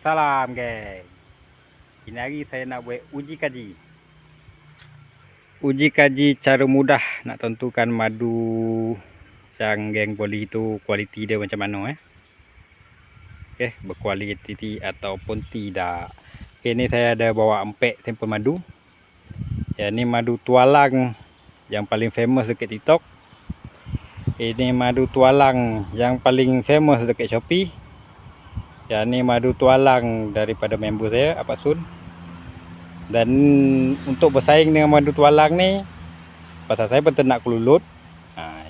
Salam geng. Ini hari saya nak buat uji kaji. Uji kaji cara mudah nak tentukan madu yang geng boleh itu kualiti dia macam mana Okey, berkualiti ataupun tidak. Okey, ni saya ada bawa empek sampel madu. Ya, ni madu tualang yang paling famous dekat TikTok. Ini madu tualang yang paling famous dekat Shopee. Ya, ni madu tualang daripada member saya, Abang Sun. Dan untuk bersaing dengan madu tualang ni, pasal saya peternak kelulut,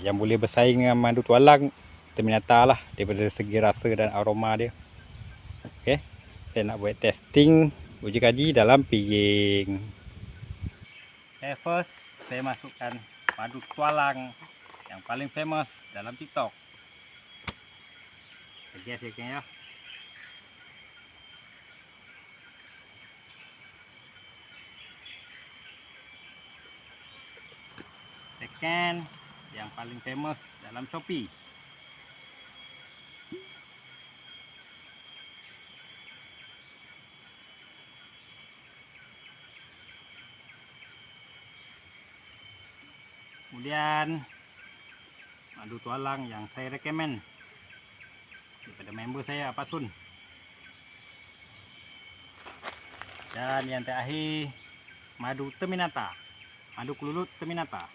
yang boleh bersaing dengan madu tualang Terminata lah, daripada segi rasa dan aroma dia. Okey, saya nak buat testing uji kaji dalam piring. Okay, first saya masukkan madu tualang yang paling famous dalam TikTok. Gas ya. Second, yang paling famous dalam Shopee. Kemudian madu tualang yang saya recommend daripada member saya, Abang Sun. Dan yang terakhir, madu Terminata, madu kelulut Terminata.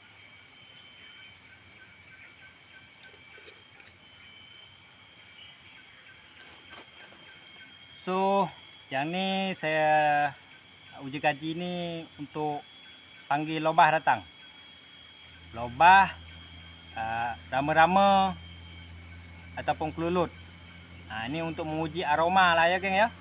So, yang ni saya uji kaji ni untuk panggil lobah datang. Lobah, rama-rama ataupun kelulut. Ini untuk menguji aroma lah ya geng ya.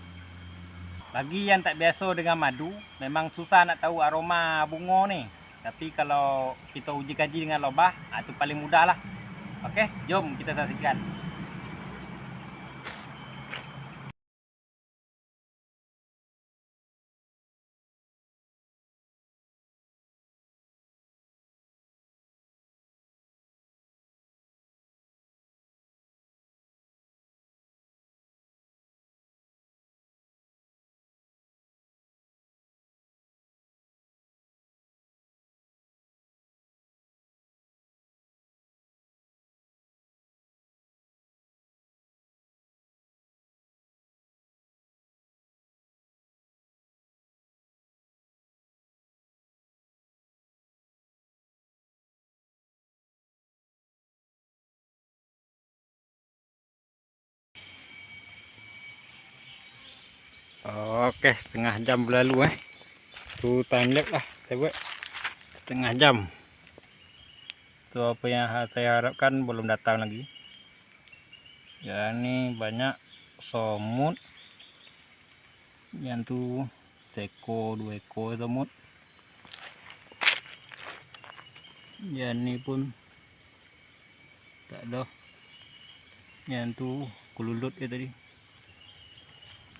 Bagi yang tak biasa dengan madu, memang susah nak tahu aroma bunga ni. Tapi kalau kita uji kaji dengan lobah, itu paling mudah lah. Okey, jom kita saksikan. Okey, setengah jam berlalu tu time lapse lah saya buat. Setengah jam. Tu apa yang saya harapkan belum datang lagi. Ya, ni banyak somut. Yang tu seekor, 2 ekor somut. Yang ni pun tak ada. Yang tu kelulut dia tadi.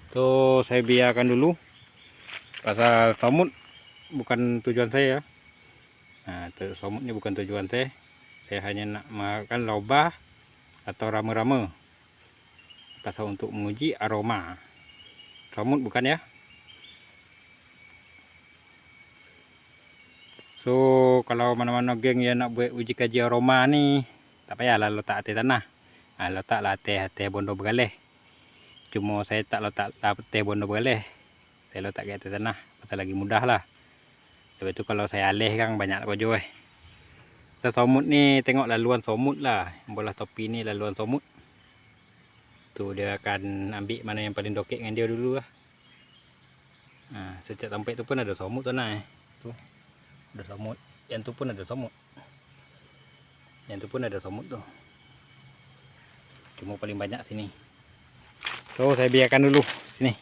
So saya biarkan dulu. Pasal somut bukan tujuan saya. Somut ni bukan tujuan saya. Saya hanya nak makan lobah atau rama-rama. Pasal untuk menguji aroma. Somut bukan ya. So kalau mana-mana geng yang nak buat uji kaji aroma ni, tak payahlah letak atas tanah. Letaklah atas bondo bergalih. Cuma saya tak letak atas bondo bergalih. Saya letak ke atas tanah, pasal lagi mudah lah. Lepas tu kalau saya alih kan banyak kojo somut ni, tengok laluan somut lah. Bola topi ni laluan somut. Tu dia akan ambil mana yang paling dokek dengan dia dulu lah. Setiap tempat tu pun ada somut tu nah. Tu ada somut. Yang tu pun ada somut. Yang tu pun ada somut tu. Cuma paling banyak sini. So saya biarkan dulu sini.